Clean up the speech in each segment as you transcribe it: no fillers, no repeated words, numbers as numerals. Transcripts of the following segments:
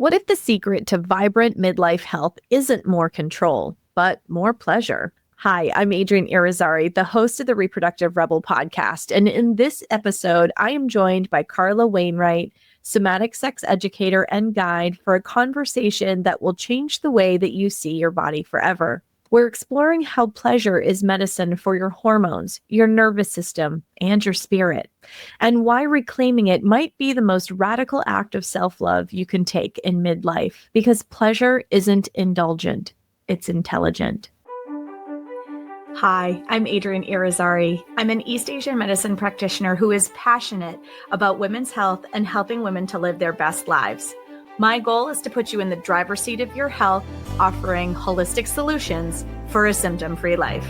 What if the secret to vibrant midlife health isn't more control, but more pleasure? Hi, I'm Adrienne Irizarry, the host of the Reproductive Rebel podcast. And in this episode, I am joined by Carla Wainwright, somatic sex educator and guide, for a conversation that will change the way that you see your body forever. We're exploring how pleasure is medicine for your hormones, your nervous system, and your spirit, and why reclaiming it might be the most radical act of self-love you can take in midlife, because pleasure isn't indulgent, it's intelligent. Hi, I'm Adrienne Irizarry. I'm an East Asian medicine practitioner who is passionate about women's health and helping women to live their best lives. My goal is to put you in the driver's seat of your health, offering holistic solutions for a symptom-free life.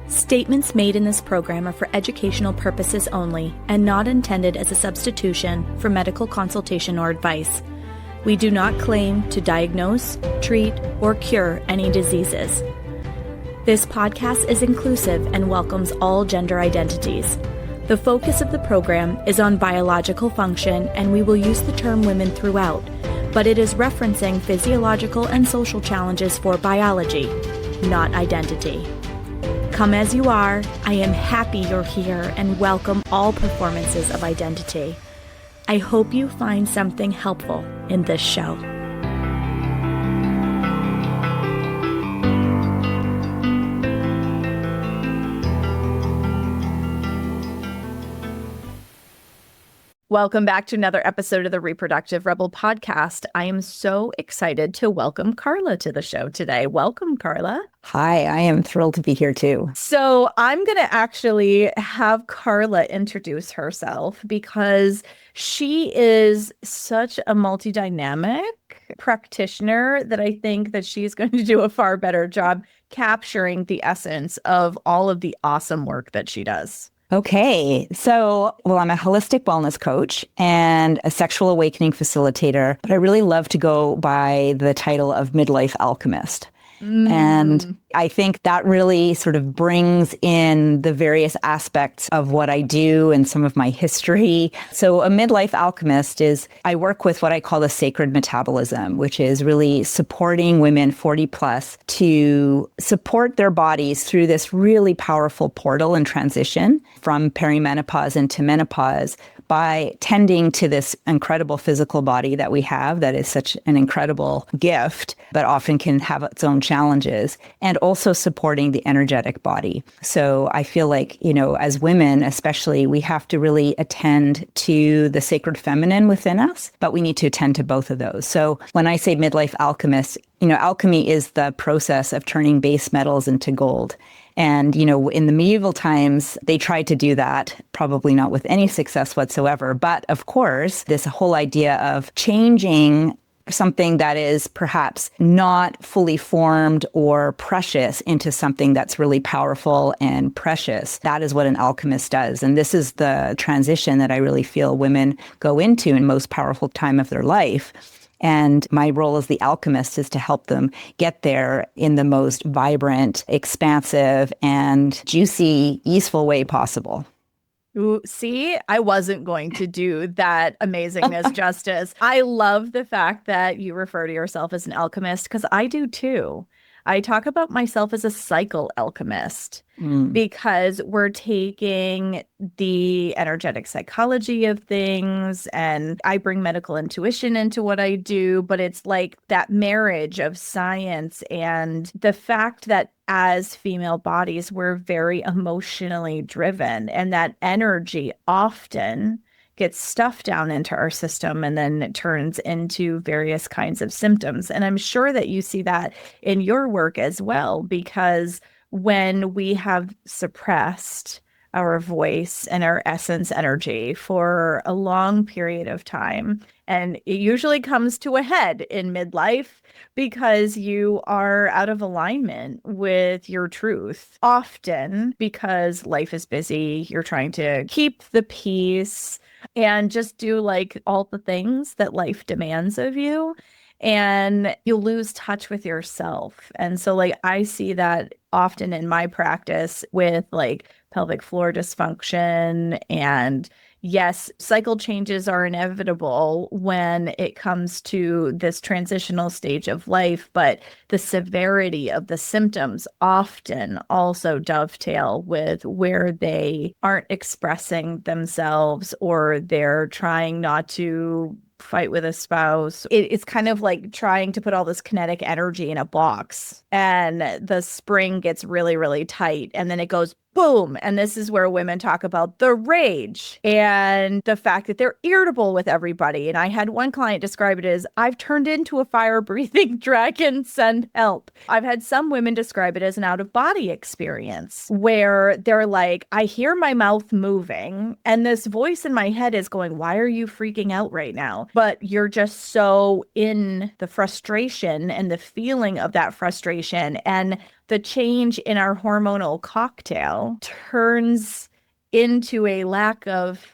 Statements made in this program are for educational purposes only and not intended as a substitution for medical consultation or advice. We do not claim to diagnose, treat, or cure any diseases. This podcast is inclusive and welcomes all gender identities. The focus of the program is on biological function, and we will use the term women throughout, but it is referencing physiological and social challenges for biology, not identity. Come as you are. I am happy you're here and welcome all performances of identity. I hope you find something helpful in this show. Welcome back to another episode of the Reproductive Rebel podcast. I am so excited to welcome Carla to the show today. Welcome, Carla. Hi, I am thrilled to be here too. So I'm going to actually have Carla introduce herself because she is such a multi-dynamic practitioner that I think that she's going to do a far better job capturing the essence of all of the awesome work that she does. Okay, so, I'm a holistic wellness coach and a sexual awakening facilitator, but I really love to go by the title of Midlife Alchemist. And I think that really sort of brings in the various aspects of what I do and some of my history. So a midlife alchemist is, I work with what I call the sacred metabolism, which is really supporting women 40 plus to support their bodies through this really powerful portal and transition from perimenopause into menopause by tending to this incredible physical body that we have that is such an incredible gift, but often can have its own challenges, and also supporting the energetic body. So I feel like, as women, especially, we have to really attend to the sacred feminine within us, but we need to attend to both of those. So when I say midlife alchemist, alchemy is the process of turning base metals into gold. And, in the medieval times, they tried to do that, probably not with any success whatsoever. But of course, this whole idea of changing something that is perhaps not fully formed or precious into something that's really powerful and precious. That is what an alchemist does. And this is the transition that I really feel women go into in most powerful time of their life. And my role as the alchemist is to help them get there in the most vibrant, expansive, and juicy, easeful way possible. Ooh, see, I wasn't going to do that amazingness justice. I love the fact that you refer to yourself as an alchemist, because I do too. I talk about myself as a cycle alchemist because we're taking the energetic psychology of things, and I bring medical intuition into what I do, but it's like that marriage of science and the fact that as female bodies, we're very emotionally driven, and that energy often gets stuffed down into our system and then it turns into various kinds of symptoms. And I'm sure that you see that in your work as well, because when we have suppressed our voice and our essence energy for a long period of time, and it usually comes to a head in midlife because you are out of alignment with your truth. Often because life is busy, you're trying to keep the peace and just do like all the things that life demands of you, and you lose touch with yourself. And so like I see that often in my practice with like pelvic floor dysfunction and yes, cycle changes are inevitable when it comes to this transitional stage of life, but the severity of the symptoms often also dovetail with where they aren't expressing themselves or they're trying not to fight with a spouse. It's kind of like trying to put all this kinetic energy in a box and the spring gets really, really tight and then it goes boom. And this is where women talk about the rage and the fact that they're irritable with everybody. And I had one client describe it as, I've turned into a fire breathing dragon, send help. I've had some women describe it as an out of body experience where they're like, I hear my mouth moving and this voice in my head is going, why are you freaking out right now? But you're just so in the frustration and the feeling of that frustration. And the change in our hormonal cocktail turns into a lack of,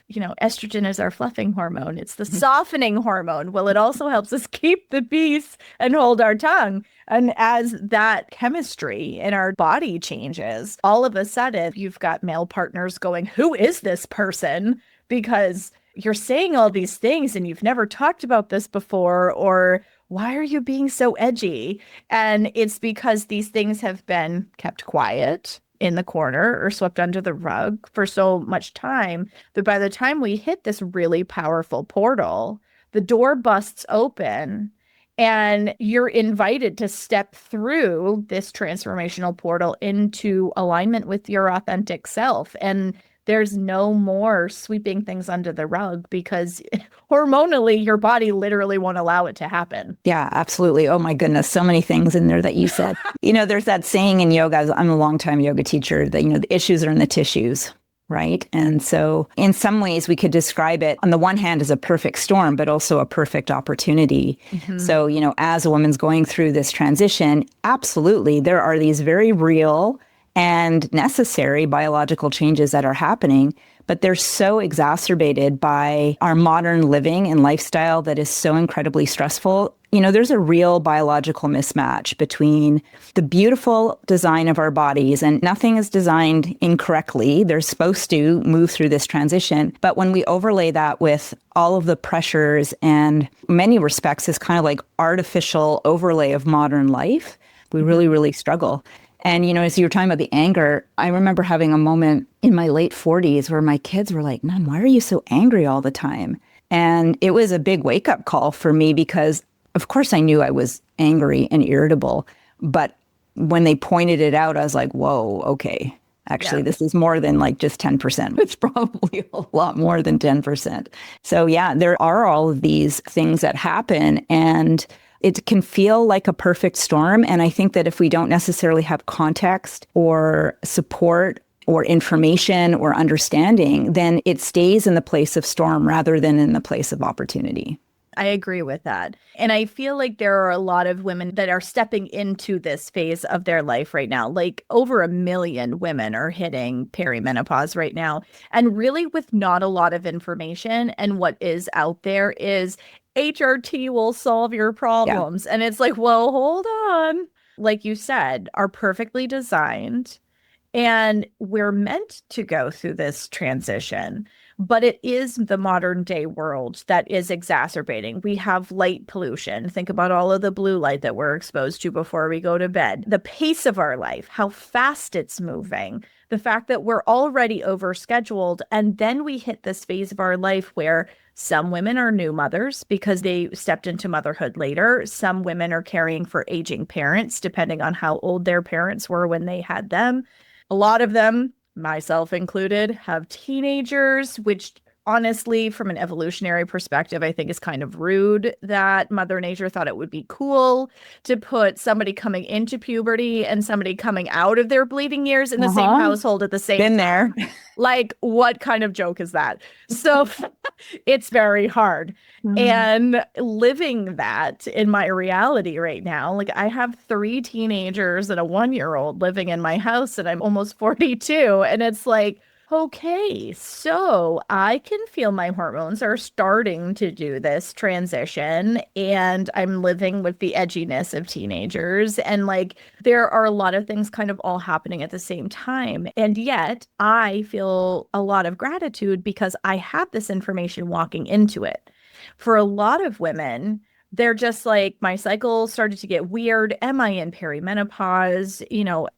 estrogen is our fluffing hormone. It's the softening hormone. Well, it also helps us keep the peace and hold our tongue. And as that chemistry in our body changes, all of a sudden you've got male partners going, who is this person? Because you're saying all these things and you've never talked about this before, or why are you being so edgy? And it's because these things have been kept quiet in the corner or swept under the rug for so much time that by the time we hit this really powerful portal, the door busts open and you're invited to step through this transformational portal into alignment with your authentic self. And there's no more sweeping things under the rug because hormonally, your body literally won't allow it to happen. Yeah, absolutely. Oh my goodness, so many things in there that you said. There's that saying in yoga, I'm a longtime yoga teacher, that, the issues are in the tissues, right? And so in some ways we could describe it on the one hand as a perfect storm, but also a perfect opportunity. Mm-hmm. So, as a woman's going through this transition, absolutely, there are these very real and necessary biological changes that are happening, but they're so exacerbated by our modern living and lifestyle that is so incredibly stressful. There's a real biological mismatch between the beautiful design of our bodies, and nothing is designed incorrectly. They're supposed to move through this transition. But when we overlay that with all of the pressures and many respects is kind of like artificial overlay of modern life, we really, really struggle. And, as you were talking about the anger, I remember having a moment in my late 40s where my kids were like, Mom, why are you so angry all the time? And it was a big wake-up call for me because, of course, I knew I was angry and irritable. But when they pointed it out, I was like, whoa, okay. Actually, This is more than like just 10%. It's probably a lot more than 10%. So, there are all of these things that happen, and it can feel like a perfect storm. And I think that if we don't necessarily have context or support or information or understanding, then it stays in the place of storm rather than in the place of opportunity. I agree with that. And I feel like there are a lot of women that are stepping into this phase of their life right now. Like over 1 million women are hitting perimenopause right now. And really with not a lot of information. And what is out there is HRT will solve your problems. Yeah. And it's like, well, hold on. Like you said, are perfectly designed. And we're meant to go through this transition. But it is the modern day world that is exacerbating. We have light pollution. Think about all of the blue light that we're exposed to before we go to bed. The pace of our life, how fast it's moving, the fact that we're already overscheduled. And then we hit this phase of our life where some women are new mothers because they stepped into motherhood later. Some women are caring for aging parents, depending on how old their parents were when they had them. A lot of them, myself included, have teenagers, which honestly, from an evolutionary perspective, I think is kind of rude that Mother Nature thought it would be cool to put somebody coming into puberty and somebody coming out of their bleeding years in the same household at the same time. Been there. Like, what kind of joke is that? So it's very hard. Mm-hmm. And living that in my reality right now, like I have 3 teenagers and a 1-year-old living in my house and I'm almost 42. And it's like, Okay, so I can feel my hormones are starting to do this transition, and I'm living with the edginess of teenagers. And like, there are a lot of things kind of all happening at the same time. And yet, I feel a lot of gratitude because I have this information walking into it. For a lot of women, they're just like, my cycle started to get weird. Am I in perimenopause?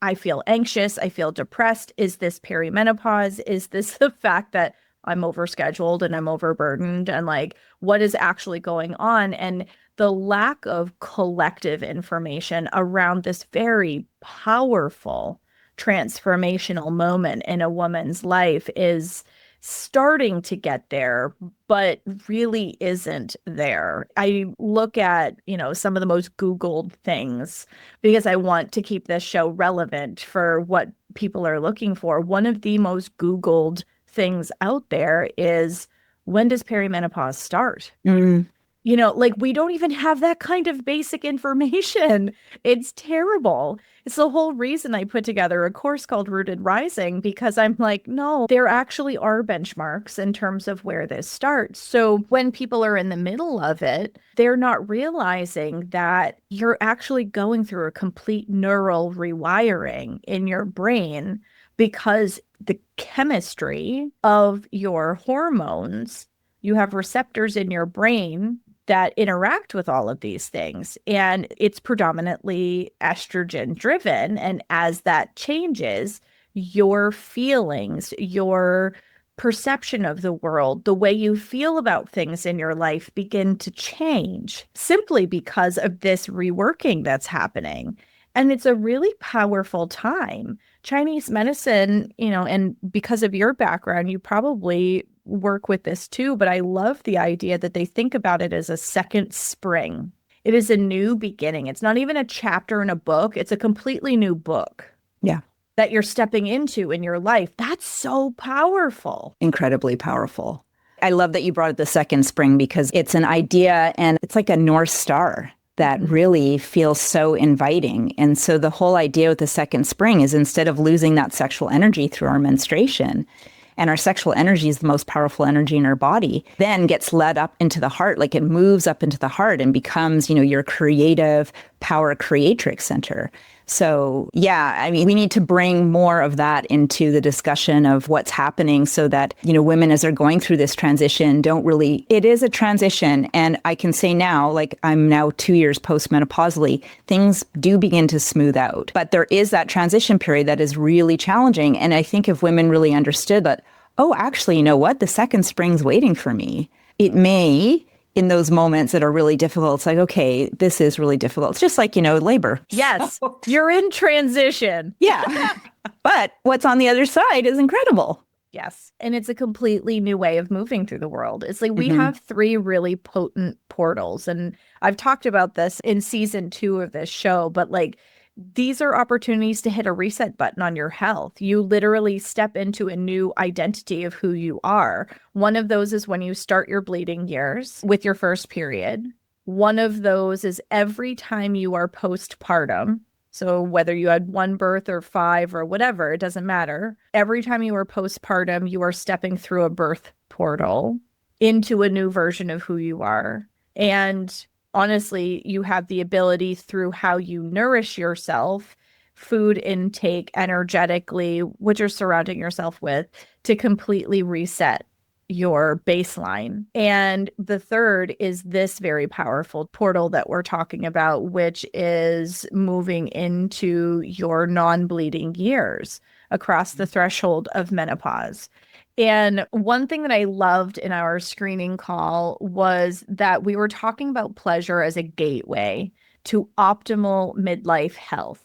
I feel anxious. I feel depressed. Is this perimenopause? Is this the fact that I'm overscheduled and I'm overburdened? And like, what is actually going on? And the lack of collective information around this very powerful transformational moment in a woman's life is starting to get there, but really isn't there. I look at, some of the most Googled things because I want to keep this show relevant for what people are looking for. One of the most Googled things out there is, when does perimenopause start? Mm. Like, we don't even have that kind of basic information. It's terrible. It's the whole reason I put together a course called Rooted Rising, because I'm like, no, there actually are benchmarks in terms of where this starts. So when people are in the middle of it, they're not realizing that you're actually going through a complete neural rewiring in your brain because the chemistry of your hormones, you have receptors in your brain that interact with all of these things. And it's predominantly estrogen driven. And as that changes, your feelings, your perception of the world, the way you feel about things in your life begin to change simply because of this reworking that's happening. And it's a really powerful time. Chinese medicine, and because of your background, you probably work with this too, but I love the idea that they think about it as a second spring. It is a new beginning. It's not even a chapter in a book, it's a completely new book Yeah. that you're stepping into in your life. That's so powerful. Incredibly powerful. I love that you brought up the second spring because it's an idea and it's like a North Star that really feels so inviting. And so the whole idea with the second spring is, instead of losing that sexual energy through our menstruation, and our sexual energy is the most powerful energy in our body, then gets led up into the heart, like it moves up into the heart and becomes, your creative power creatrix center. So yeah, I mean, we need to bring more of that into the discussion of what's happening so that, women as they're going through this transition it is a transition. And I can say now, like I'm now 2 years postmenopausally, things do begin to smooth out. But there is that transition period that is really challenging. And I think if women really understood that, oh, actually, you know what? The second spring's waiting for me. It may, in those moments that are really difficult, it's like, okay, this is really difficult. It's just like, labor. Yes, you're in transition. Yeah. But what's on the other side is incredible. Yes. And it's a completely new way of moving through the world. It's like we have 3 really potent portals. And I've talked about this in season 2 of this show, but like, these are opportunities to hit a reset button on your health. You literally step into a new identity of who you are. One of those is when you start your bleeding years with your first period. One of those is every time you are postpartum. So whether you had 1 birth or 5 or whatever, it doesn't matter. Every time you are postpartum, you are stepping through a birth portal into a new version of who you are. And honestly, you have the ability through how you nourish yourself, food intake, energetically, what you're surrounding yourself with, to completely reset your baseline. And the third is this very powerful portal that we're talking about, which is moving into your non-bleeding years across the threshold of menopause. And one thing that I loved in our screening call was that we were talking about pleasure as a gateway to optimal midlife health.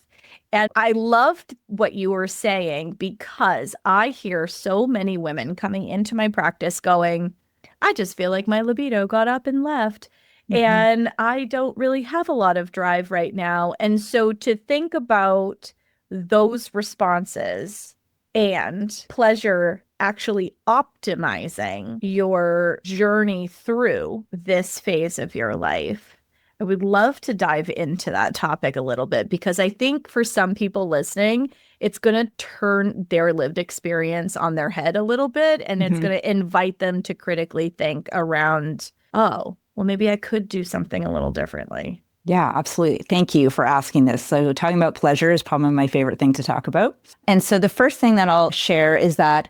And I loved what you were saying because I hear so many women coming into my practice going, I just feel like my libido got up and left. And I don't really have a lot of drive right now. And so to think about those responses and pleasure actually optimizing your journey through this phase of your life I would love to dive into that topic a little bit because I think for some people listening, it's going to turn their lived experience on their head a little bit, and it's going to invite them to critically think around, oh, well, maybe I could do something a little differently. Yeah, absolutely. Thank you for asking this. So talking about pleasure is probably my favorite thing to talk about. And so the first thing that I'll share is that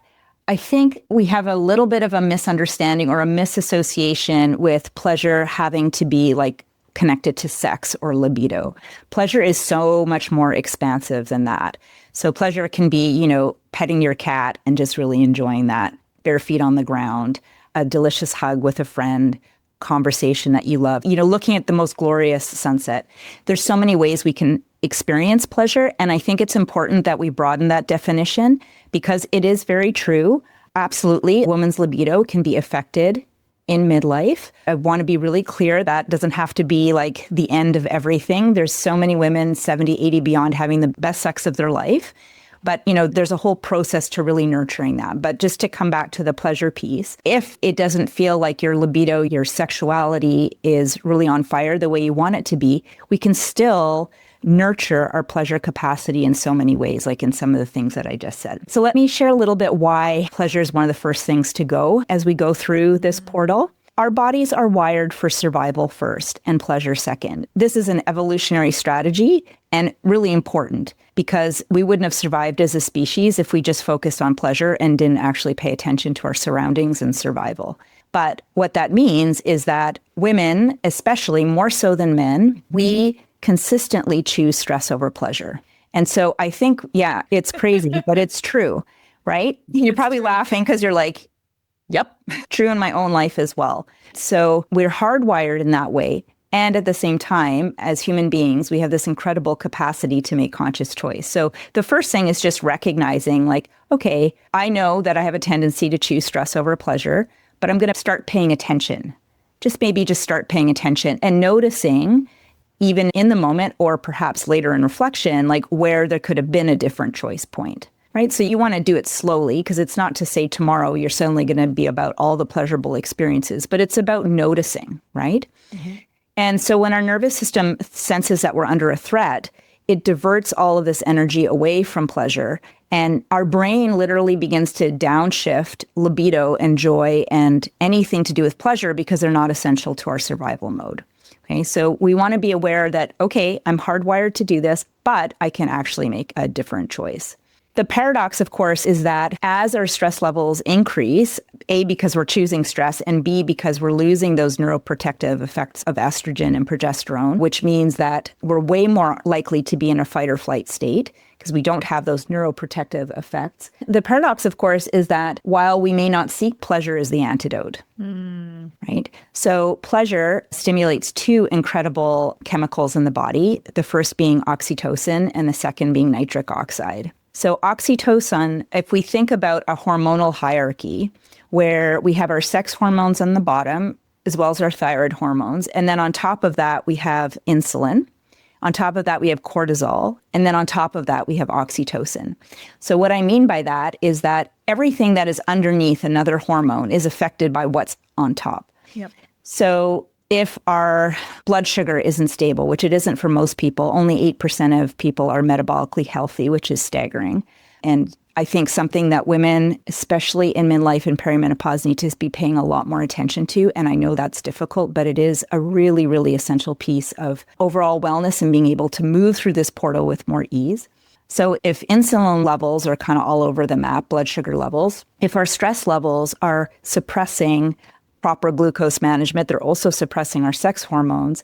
I think we have a little bit of a misunderstanding or a misassociation with pleasure having to be like connected to sex or libido. Pleasure is so much more expansive than that. So pleasure can be, you know, petting your cat and just really enjoying that, bare feet on the ground, a delicious hug with a friend, conversation that you love, you know, looking at the most glorious sunset. There's so many ways we can experience pleasure. And I think it's important that we broaden that definition because it is very true. Absolutely, a woman's libido can be affected in midlife. I want to be really clear that doesn't have to be like the end of everything. There's so many women 70, 80 beyond having the best sex of their life. But, you know, there's a whole process to really nurturing that. But just to come back to the pleasure piece, if it doesn't feel like your libido, your sexuality is really on fire the way you want it to be, we can still nurture our pleasure capacity in so many ways, like in some of the things that I just said. So let me share a little bit why pleasure is one of the first things to go as we go through this portal. Our bodies are wired for survival first and pleasure second. This is an evolutionary strategy and really important because we wouldn't have survived as a species if we just focused on pleasure and didn't actually pay attention to our surroundings and survival. But what that means is that women, especially more so than men, we consistently choose stress over pleasure. And so I think, yeah, it's crazy, but it's true, right? You're probably laughing because you're like, yep, true in my own life as well. So we're hardwired in that way. And at the same time, as human beings, we have this incredible capacity to make conscious choice. So the first thing is just recognizing like, okay, I know that I have a tendency to choose stress over pleasure, but I'm going to start paying attention. Just start paying attention and noticing even in the moment or perhaps later in reflection, like where there could have been a different choice point. Right? So you want to do it slowly because it's not to say tomorrow you're suddenly going to be about all the pleasurable experiences, but it's about noticing, right? Mm-hmm. And so when our nervous system senses that we're under a threat, it diverts all of this energy away from pleasure. And our brain literally begins to downshift libido and joy and anything to do with pleasure because they're not essential to our survival mode. Okay, so we want to be aware that, okay, I'm hardwired to do this, but I can actually make a different choice. The paradox, of course, is that as our stress levels increase, A, because we're choosing stress, and B, because we're losing those neuroprotective effects of estrogen and progesterone, which means that we're way more likely to be in a fight or flight state because we don't have those neuroprotective effects. The paradox, of course, is that while we may not seek pleasure as the antidote, right? So pleasure stimulates two incredible chemicals in the body, the first being oxytocin and the second being nitric oxide. So oxytocin, if we think about a hormonal hierarchy where we have our sex hormones on the bottom, as well as our thyroid hormones, and then on top of that, we have insulin. On top of that, we have cortisol. And then on top of that, we have oxytocin. So what I mean by that is that everything that is underneath another hormone is affected by what's on top. Yep. So if our blood sugar isn't stable, which it isn't for most people, only 8% of people are metabolically healthy, which is staggering. And I think something that women, especially in midlife and perimenopause, need to be paying a lot more attention to. And I know that's difficult, but it is a really, really essential piece of overall wellness and being able to move through this portal with more ease. So if insulin levels are kind of all over the map, blood sugar levels, if our stress levels are suppressing proper glucose management, they're also suppressing our sex hormones.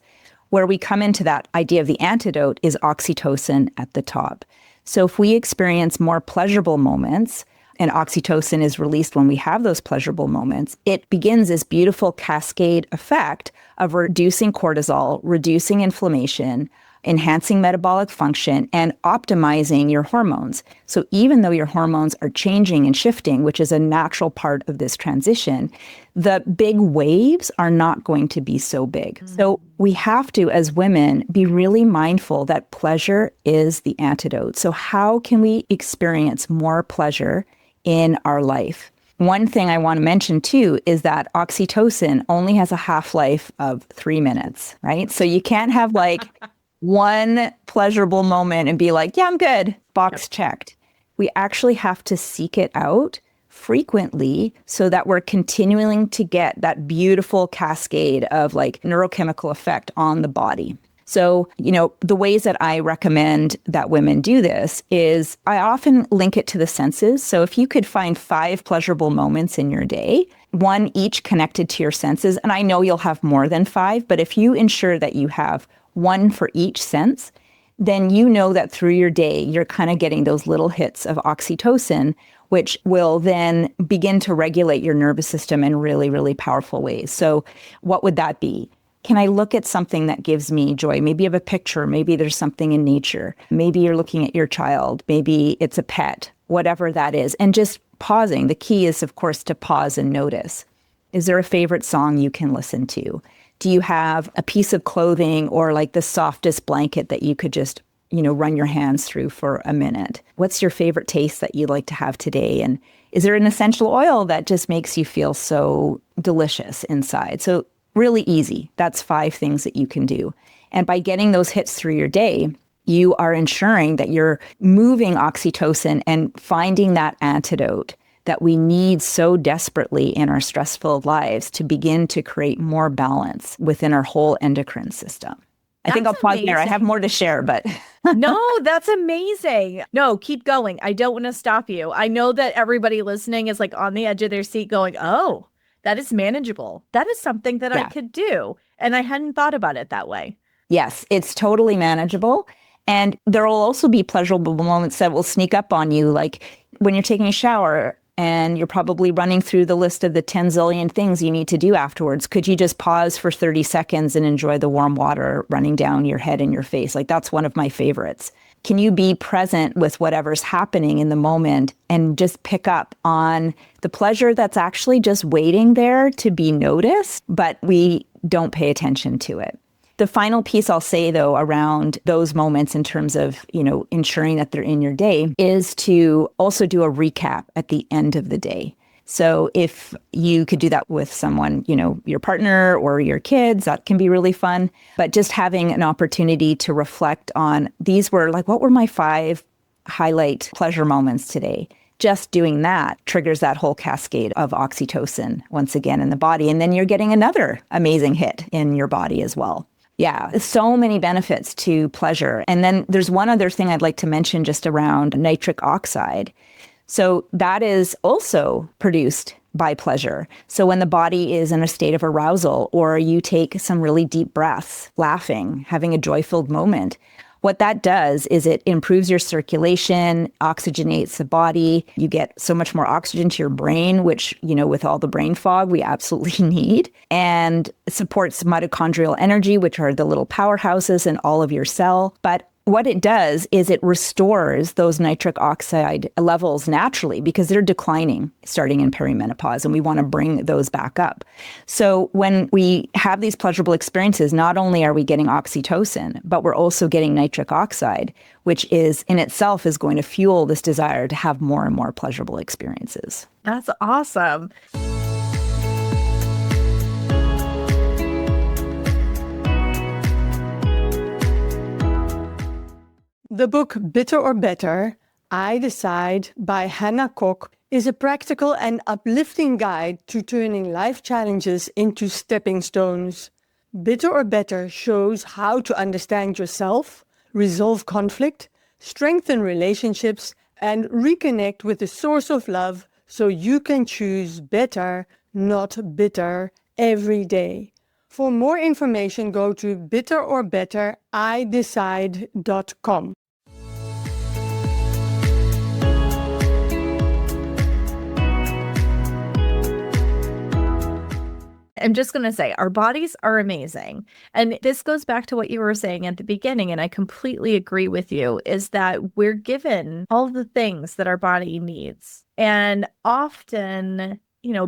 Where we come into that idea of the antidote is oxytocin at the top. So if we experience more pleasurable moments, and oxytocin is released when we have those pleasurable moments, it begins this beautiful cascade effect of reducing cortisol, reducing inflammation, enhancing metabolic function, and optimizing your hormones. So even though your hormones are changing and shifting, which is a natural part of this transition, the big waves are not going to be so big. So we have to, as women, be really mindful that pleasure is the antidote. So how can we experience more pleasure in our life? one thing I want to mention too is that oxytocin only has a half-life of 3 minutes, right? So you can't have like one pleasurable moment and be like, yeah, I'm good, box checked. We actually have to seek it out frequently so that we're continuing to get that beautiful cascade of like neurochemical effect on the body. So, the ways that I recommend that women do this is I often link it to the senses. So if you could find 5 pleasurable moments in your day, one each connected to your senses, and I know you'll have more than 5, but if you ensure that you have one for each sense, then you know that through your day, you're kind of getting those little hits of oxytocin, which will then begin to regulate your nervous system in really, really powerful ways. So what would that be? Can I look at something that gives me joy? Maybe you have a picture. Maybe there's something in nature. Maybe you're looking at your child. Maybe it's a pet, whatever that is. And just pausing. The key is, of course, to pause and notice. Is there a favorite song you can listen to? Do you have a piece of clothing or like the softest blanket that you could just, run your hands through for a minute? What's your favorite taste that you'd like to have today? And is there an essential oil that just makes you feel so delicious inside? So really easy. That's 5 things that you can do. And by getting those hits through your day, you are ensuring that you're moving oxytocin and finding that antidote that we need so desperately in our stressful lives to begin to create more balance within our whole endocrine system. I think I'll pause there. I have more to share, but No, that's amazing. No, keep going. I don't want to stop you. I know that everybody listening is like on the edge of their seat going, oh, that is manageable. That is something that I could do. And I hadn't thought about it that way. Yes, it's totally manageable. And there will also be pleasurable moments that will sneak up on you, like when you're taking a shower and you're probably running through the list of the 10 zillion things you need to do afterwards. Could you just pause for 30 seconds and enjoy the warm water running down your head and your face? Like, that's one of my favorites. Can you be present with whatever's happening in the moment and just pick up on the pleasure that's actually just waiting there to be noticed, but we don't pay attention to it? The final piece I'll say, though, around those moments in terms of, ensuring that they're in your day is to also do a recap at the end of the day. So if you could do that with someone, your partner or your kids, that can be really fun. But just having an opportunity to reflect on these were like, what were my 5 highlight pleasure moments today? Just doing that triggers that whole cascade of oxytocin once again in the body. And then you're getting another amazing hit in your body as well. Yeah, so many benefits to pleasure. And then there's one other thing I'd like to mention just around nitric oxide. So that is also produced by pleasure. So when the body is in a state of arousal, or you take some really deep breaths, laughing, having a joy-filled moment, what that does is it improves your circulation, oxygenates the body. You get so much more oxygen to your brain, which, with all the brain fog, we absolutely need. And it supports mitochondrial energy, which are the little powerhouses in all of your cell. But what it does is it restores those nitric oxide levels naturally because they're declining starting in perimenopause, and we want to bring those back up. So when we have these pleasurable experiences, not only are we getting oxytocin, but we're also getting nitric oxide, which is in itself is going to fuel this desire to have more and more pleasurable experiences. That's awesome. The book Bitter or Better, I Decide by Hannah Koch is a practical and uplifting guide to turning life challenges into stepping stones. Bitter or Better shows how to understand yourself, resolve conflict, strengthen relationships, and reconnect with the source of love so you can choose better, not bitter, every day. For more information, go to bitterorbetteridecide.com. I'm just going to say our bodies are amazing. And this goes back to what you were saying at the beginning, and I completely agree with you, is that we're given all the things that our body needs. And often,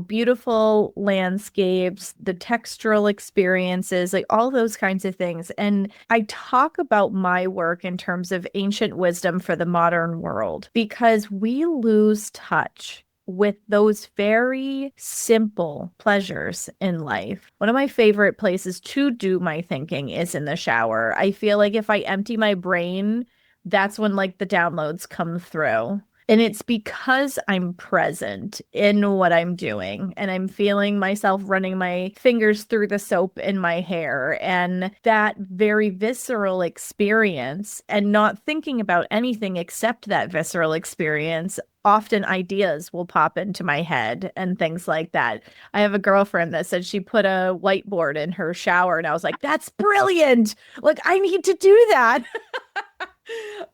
beautiful landscapes, the textural experiences, like all those kinds of things. And I talk about my work in terms of ancient wisdom for the modern world because we lose touch with those very simple pleasures in life. One of my favorite places to do my thinking is in the shower. I feel like if I empty my brain, that's when like the downloads come through. And it's because I'm present in what I'm doing and I'm feeling myself running my fingers through the soap in my hair, and that very visceral experience and not thinking about anything except that visceral experience. Often ideas will pop into my head and things like that. I have a girlfriend that said she put a whiteboard in her shower, and I was like, that's brilliant. Like, I need to do that.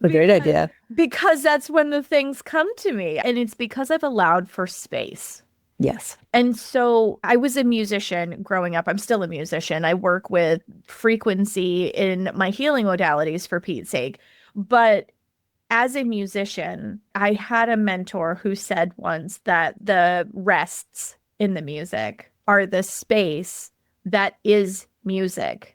A great idea. Because that's when the things come to me. And it's because I've allowed for space. Yes. And so I was a musician growing up. I'm still a musician. I work with frequency in my healing modalities, for Pete's sake. But as a musician, I had a mentor who said once that the rests in the music are the space that is music.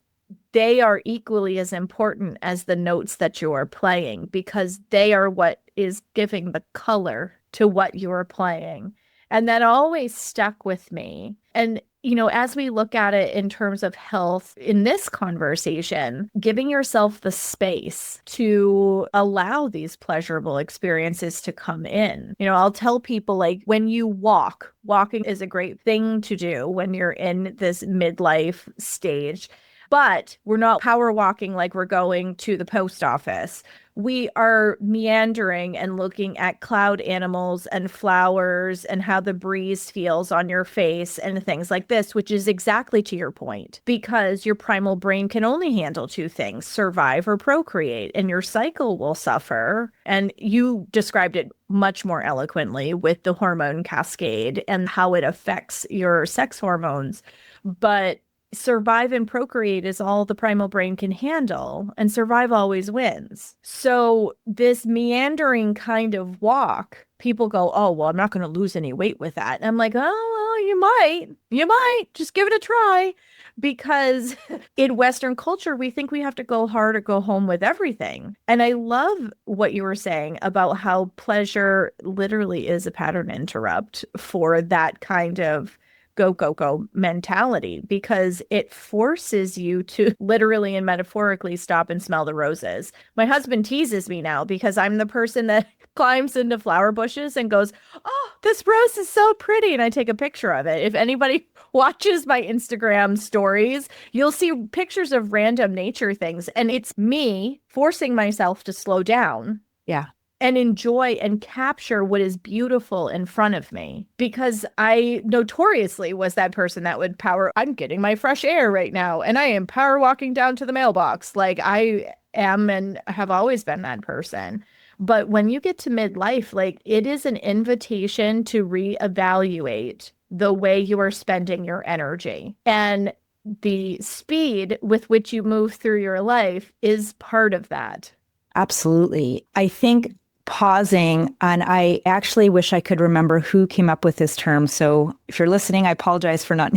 They are equally as important as the notes that you are playing, because they are what is giving the color to what you are playing. And that always stuck with me. And, you know, as we look at it in terms of health in this conversation, giving yourself the space to allow these pleasurable experiences to come in. You know, I'll tell people, like, when you walking is a great thing to do when you're in this midlife stage. But we're not power walking like we're going to the post office. We are meandering and looking at cloud animals and flowers and how the breeze feels on your face and things like this, which is exactly to your point, because your primal brain can only handle two things: survive or procreate, and your cycle will suffer. And you described it much more eloquently with the hormone cascade and how it affects your sex hormones. But survive and procreate is all the primal brain can handle, and survive always wins. So this meandering kind of walk, people go, oh, well, I'm not going to lose any weight with that. And I'm like, oh, well, you might just give it a try, because in Western culture, we think we have to go hard or go home with everything. And I love what you were saying about how pleasure literally is a pattern interrupt for that kind of go mentality, because it forces you to literally and metaphorically stop and smell the roses. My husband teases me now because I'm the person that climbs into flower bushes and goes, oh, this rose is so pretty. And I take a picture of it. If anybody watches my Instagram stories, you'll see pictures of random nature things. And it's me forcing myself to slow down. Yeah. And enjoy and capture what is beautiful in front of me, because I notoriously was that person that would I'm getting my fresh air right now, and I am power walking down to the mailbox. Like, I am and have always been that person. But when you get to midlife, like, it is an invitation to reevaluate the way you are spending your energy. And the speed with which you move through your life is part of that. Absolutely. I think pausing, and I actually wish I could remember who came up with this term. So if you're listening, I apologize for not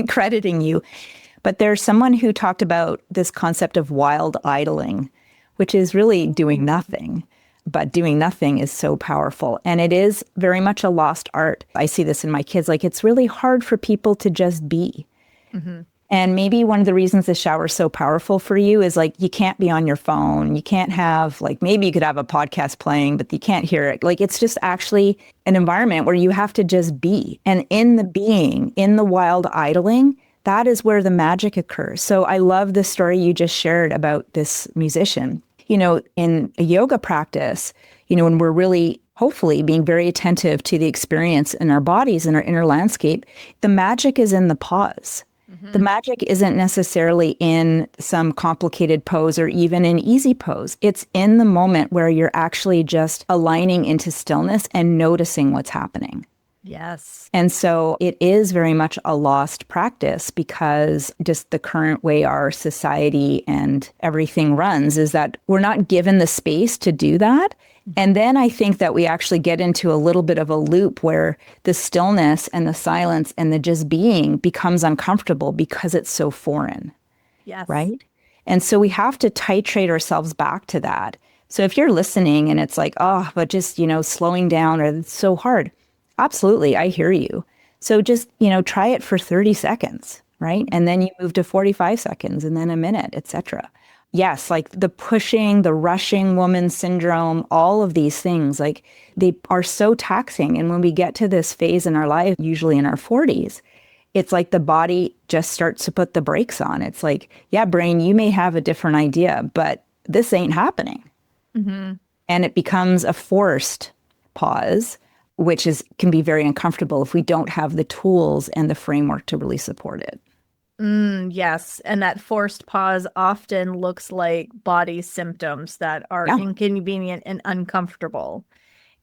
crediting you. But there's someone who talked about this concept of wild idling, which is really doing nothing. But doing nothing is so powerful. And it is very much a lost art. I see this in my kids. Like, it's really hard for people to just be. Mm-hmm. And maybe one of the reasons the shower is so powerful for you is, like, you can't be on your phone. You can't have, like, maybe you could have a podcast playing, but you can't hear it. Like, it's just actually an environment where you have to just be. And in the being, in the wild idling, that is where the magic occurs. So I love the story you just shared about this musician. You know, in a yoga practice, you know, when we're really hopefully being very attentive to the experience in our bodies and our inner landscape, the magic is in the pause. The magic isn't necessarily in some complicated pose or even an easy pose. It's in the moment where you're actually just aligning into stillness and noticing what's happening. Yes. And so it is very much a lost practice, because just the current way our society and everything runs is that we're not given the space to do that. And then I think that we actually get into a little bit of a loop where the stillness and the silence and the just being becomes uncomfortable because it's so foreign. Yes. Right? And so we have to titrate ourselves back to that. So if you're listening and it's like, oh, but just, you know, slowing down, or it's so hard, Absolutely. I hear you. So just, try it for 30 seconds, right? And then you move to 45 seconds and then a minute, etc. Yes, like the pushing, the rushing woman syndrome, all of these things, like they are so taxing. And when we get to this phase in our life, usually in our 40s, it's like the body just starts to put the brakes on. It's like, yeah, brain, you may have a different idea, but this ain't happening. Mm-hmm. And it becomes a forced pause, which can be very uncomfortable if we don't have the tools and the framework to really support it. Yes. And that forced pause often looks like body symptoms that are Yeah. inconvenient and uncomfortable.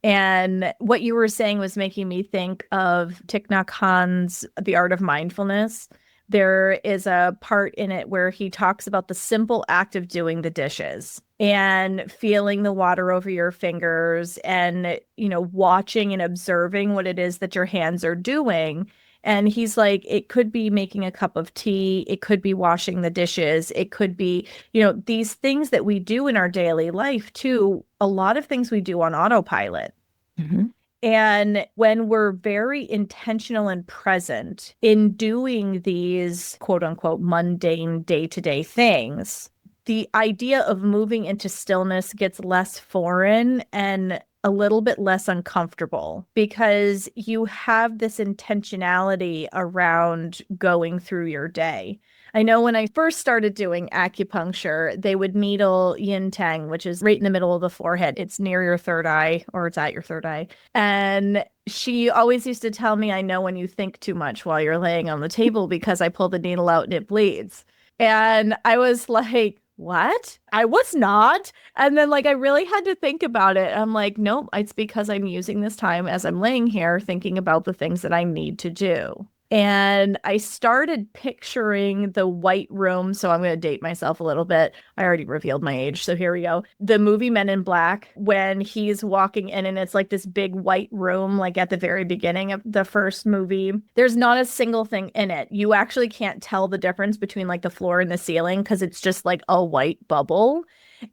And what you were saying was making me think of Thich Nhat Hanh's The Art of Mindfulness. There is a part in it where he talks about the simple act of doing the dishes and feeling the water over your fingers and, watching and observing what it is that your hands are doing. And he's like, it could be making a cup of tea. It could be washing the dishes. It could be, these things that we do in our daily life too. A lot of things we do on autopilot. Mm-hmm. And when we're very intentional and present in doing these quote unquote mundane day-to-day things, the idea of moving into stillness gets less foreign and a little bit less uncomfortable because you have this intentionality around going through your day. I know when I first started doing acupuncture, they would needle yin tang, which is right in the middle of the forehead. It's near your third eye, or it's at your third eye. And she always used to tell me, I know when you think too much while you're laying on the table because I pull the needle out and it bleeds. And I was like, what? I was not. And then I really had to think about it. I'm like, nope, it's because I'm using this time as I'm laying here thinking about the things that I need to do. And I started picturing the white room. So I'm going to date myself a little bit. I already revealed my age. So here we go. The movie Men in Black, when he's walking in and it's like this big white room, like at the very beginning of the first movie, there's not a single thing in it. You actually can't tell the difference between like the floor and the ceiling because it's just like a white bubble.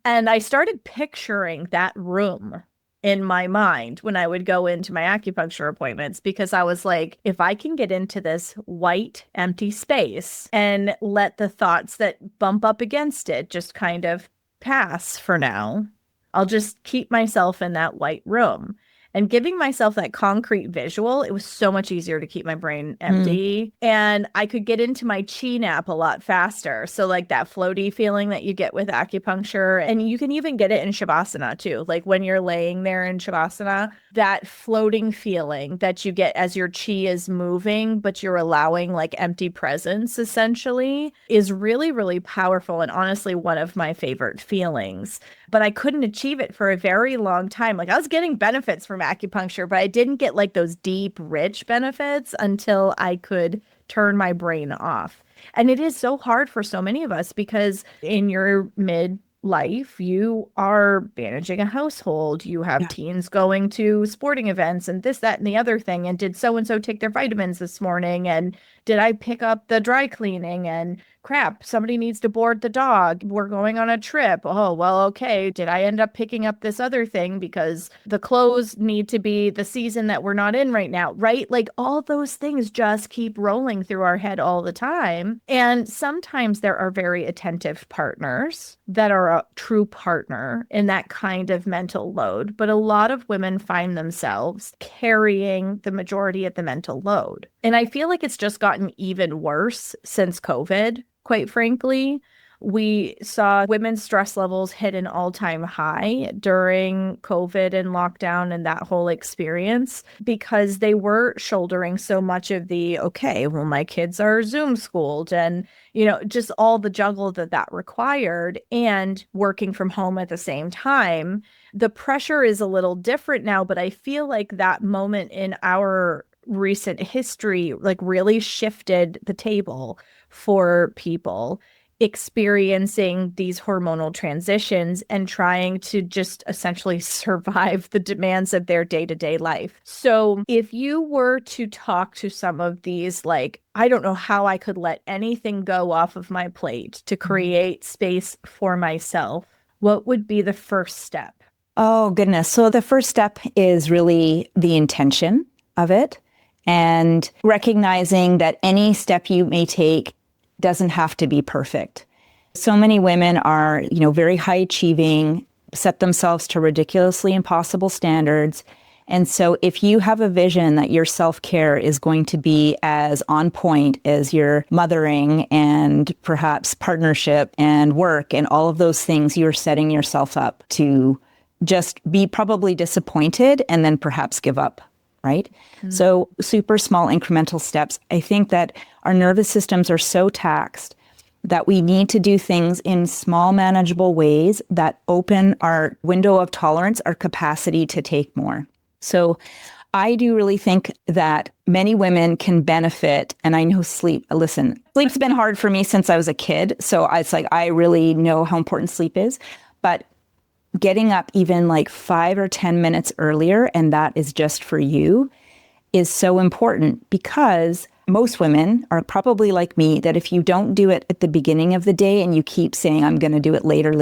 And I started picturing that room in my mind when I would go into my acupuncture appointments because I was like, if I can get into this white, empty space and let the thoughts that bump up against it just kind of pass for now, I'll just keep myself in that white room. And giving myself that concrete visual, it was so much easier to keep my brain empty. And I could get into my chi nap a lot faster. So like that floaty feeling that you get with acupuncture. And you can even get it in Shavasana too. Like when you're laying there in Shavasana, that floating feeling that you get as your chi is moving, but you're allowing like empty presence essentially is really, really powerful. And honestly, one of my favorite feelings. But I couldn't achieve it for a very long time. Like I was getting benefits from acupuncture, but I didn't get like those deep, rich benefits until I could turn my brain off. And it is so hard for so many of us because in your midlife, you are managing a household, you have teens going to sporting events and this, that, and the other thing. And did so and so take their vitamins this morning? And did I pick up the dry cleaning? And crap, somebody needs to board the dog. We're going on a trip. Oh, well, okay. Did I end up picking up this other thing because the clothes need to be the season that we're not in right now, right? Like all those things just keep rolling through our head all the time. And sometimes there are very attentive partners that are a true partner in that kind of mental load. But a lot of women find themselves carrying the majority of the mental load. And I feel like it's just gotten even worse since COVID. Quite frankly, we saw women's stress levels hit an all-time high during COVID and lockdown and that whole experience because they were shouldering so much of the, okay, well, my kids are Zoom schooled and, just all the juggle that required and working from home at the same time. The pressure is a little different now, but I feel like that moment in our recent history like really shifted the table for people experiencing these hormonal transitions and trying to just essentially survive the demands of their day-to-day life. So if you were to talk to some of these, like, I don't know how I could let anything go off of my plate to create space for myself, what would be the first step? Oh, goodness. So the first step is really the intention. of it and recognizing that any step you may take doesn't have to be perfect. So many women are, very high achieving, set themselves to ridiculously impossible standards. And so if you have a vision that your self-care is going to be as on point as your mothering and perhaps partnership and work and all of those things, you're setting yourself up to just be probably disappointed and then perhaps give up, right? Mm-hmm. So super small incremental steps. I think that our nervous systems are so taxed that we need to do things in small, manageable ways that open our window of tolerance, our capacity to take more. So I do really think that many women can benefit, and I know sleep's been hard for me since I was a kid. So it's like, I really know how important sleep is, but getting up even like 5 or 10 minutes earlier, and that is just for you, is so important because most women are probably like me, that if you don't do it at the beginning of the day and you keep saying, I'm going to do it later,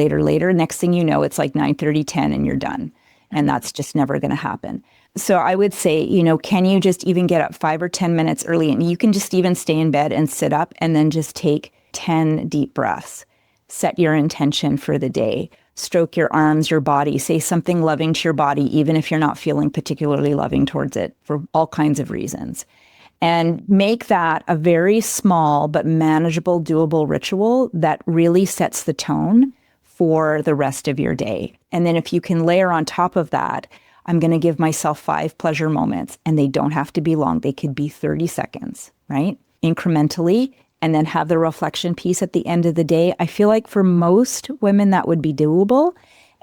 next thing you know, it's like 9:30, 10 and you're done. And that's just never going to happen. So I would say, can you just even get up 5 or 10 minutes early, and you can just even stay in bed and sit up and then just take 10 deep breaths. Set your intention for the day. Stroke your arms, your body, say something loving to your body, even if you're not feeling particularly loving towards it for all kinds of reasons. And make that a very small but manageable, doable ritual that really sets the tone for the rest of your day. And then if you can layer on top of that, I'm going to give myself 5 pleasure moments, and they don't have to be long. They could be 30 seconds, right? Incrementally, and then have the reflection piece at the end of the day. I feel like for most women that would be doable.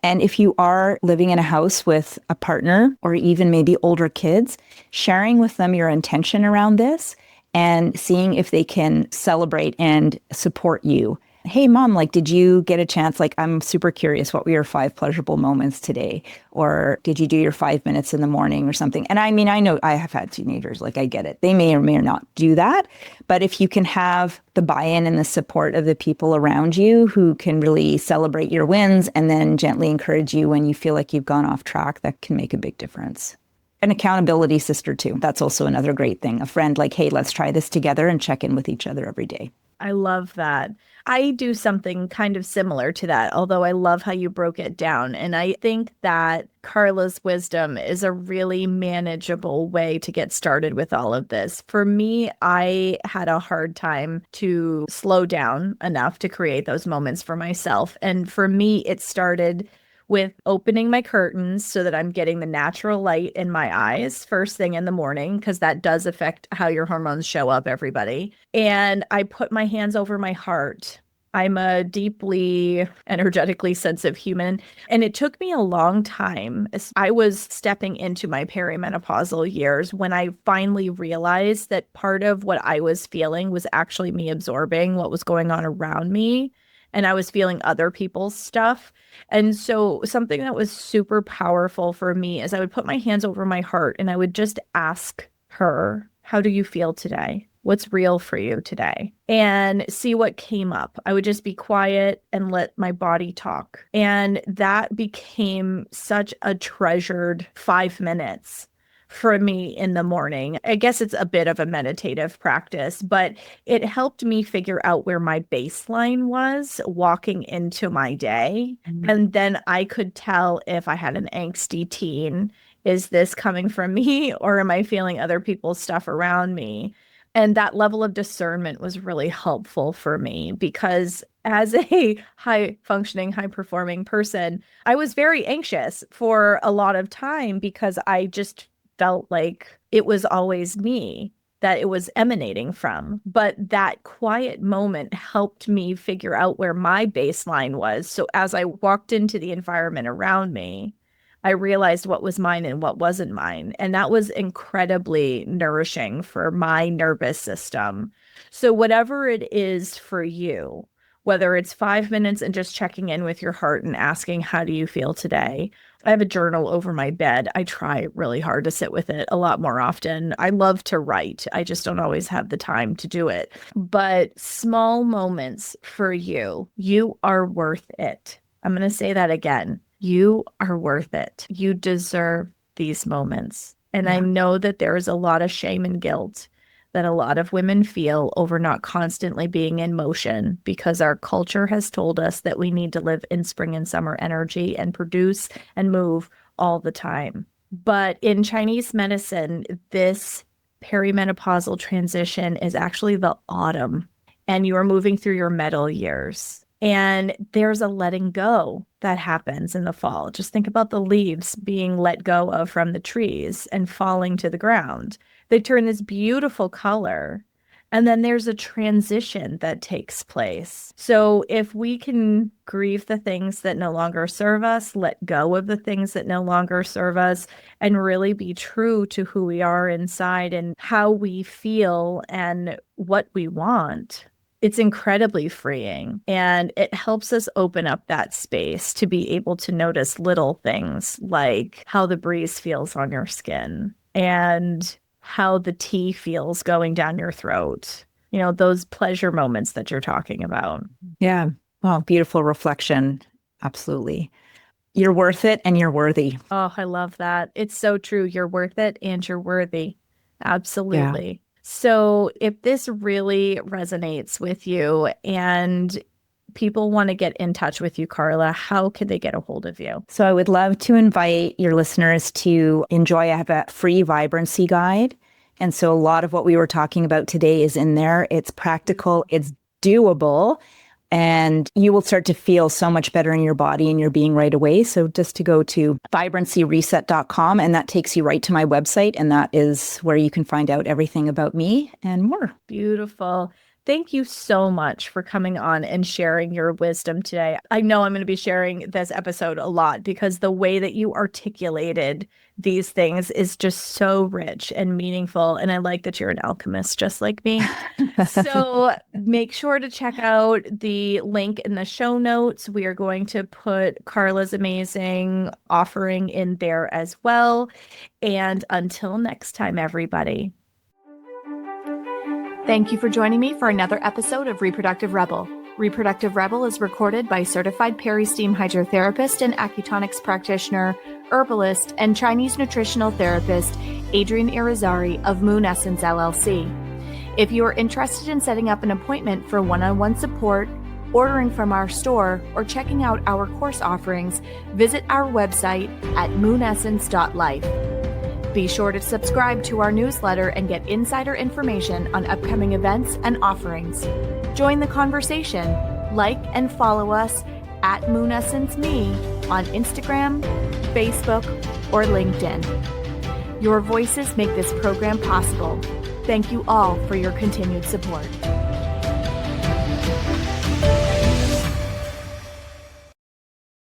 And if you are living in a house with a partner or even maybe older kids, sharing with them your intention around this and seeing if they can celebrate and support you. Hey, mom, did you get a chance? I'm super curious. What were your 5 pleasurable moments today? Or did you do your 5 minutes in the morning or something? And I mean, I know I have had teenagers, I get it. They may or may not do that. But if you can have the buy-in and the support of the people around you who can really celebrate your wins and then gently encourage you when you feel like you've gone off track, that can make a big difference. An accountability sister too. That's also another great thing. A friend hey, let's try this together and check in with each other every day. I love that. I do something kind of similar to that, although I love how you broke it down. And I think that Carla's wisdom is a really manageable way to get started with all of this. For me, I had a hard time to slow down enough to create those moments for myself. And for me, it started with opening my curtains so that I'm getting the natural light in my eyes first thing in the morning, because that does affect how your hormones show up, everybody. And I put my hands over my heart. I'm a deeply energetically sensitive human, and it took me a long time. I was stepping into my perimenopausal years when I finally realized that part of what I was feeling was actually me absorbing what was going on around me, and I was feeling other people's stuff. And so something that was super powerful for me is I would put my hands over my heart and I would just ask her, how do you feel today? What's real for you today? And see what came up. I would just be quiet and let my body talk. And that became such a treasured 5 minutes for me in the morning. I guess it's a bit of a meditative practice, but it helped me figure out where my baseline was walking into my day. Mm-hmm. And then I could tell if I had an angsty teen, is this coming from me or am I feeling other people's stuff around me? And that level of discernment was really helpful for me because as a high functioning, high performing person, I was very anxious for a lot of time because I just felt like it was always me that it was emanating from. But that quiet moment helped me figure out where my baseline was. So as I walked into the environment around me, I realized what was mine and what wasn't mine. And that was incredibly nourishing for my nervous system. So whatever it is for you, whether it's 5 minutes and just checking in with your heart and asking, how do you feel today? I have a journal over my bed. I try really hard to sit with it a lot more often. I love to write. I just don't always have the time to do it. But small moments for you, you are worth it. I'm going to say that again. You are worth it. You deserve these moments. And I know that there is a lot of shame and guilt that a lot of women feel over not constantly being in motion because our culture has told us that we need to live in spring and summer energy and produce and move all the time. But in Chinese medicine, this perimenopausal transition is actually the autumn, and you are moving through your metal years. And there's a letting go that happens in the fall. Just think about the leaves being let go of from the trees and falling to the ground. They turn this beautiful color. And then there's a transition that takes place. So if we can grieve the things that no longer serve us, let go of the things that no longer serve us, and really be true to who we are inside and how we feel and what we want, it's incredibly freeing. And it helps us open up that space to be able to notice little things like how the breeze feels on your skin and how the tea feels going down your throat. You know, those pleasure moments that you're talking about. Yeah. Well, beautiful reflection. Absolutely. You're worth it and you're worthy. Oh, I love that. It's so true. You're worth it and you're worthy. Absolutely. Yeah. So if this really resonates with you and people want to get in touch with you, Carla, how can they get a hold of you? So I would love to invite your listeners to enjoy. I have a free vibrancy guide. And so a lot of what we were talking about today is in there. It's practical, it's doable, and you will start to feel so much better in your body and your being right away. So just to go to vibrancyreset.com, and that takes you right to my website. And that is where you can find out everything about me and more. Beautiful. Thank you so much for coming on and sharing your wisdom today. I know I'm going to be sharing this episode a lot because the way that you articulated these things is just so rich and meaningful. And I like that you're an alchemist just like me. So make sure to check out the link in the show notes. We are going to put Carla's amazing offering in there as well. And until next time, everybody. Thank you for joining me for another episode of Reproductive Rebel. Reproductive Rebel is recorded by certified peri-steam hydrotherapist and acutonics practitioner, herbalist, and Chinese nutritional therapist, Adrienne Irizarry of Moon Essence LLC. If you are interested in setting up an appointment for one-on-one support, ordering from our store, or checking out our course offerings, visit our website at moonessence.life. Be sure to subscribe to our newsletter and get insider information on upcoming events and offerings. Join the conversation. Like and follow us at MoonEssenceMe on Instagram, Facebook, or LinkedIn. Your voices make this program possible. Thank you all for your continued support.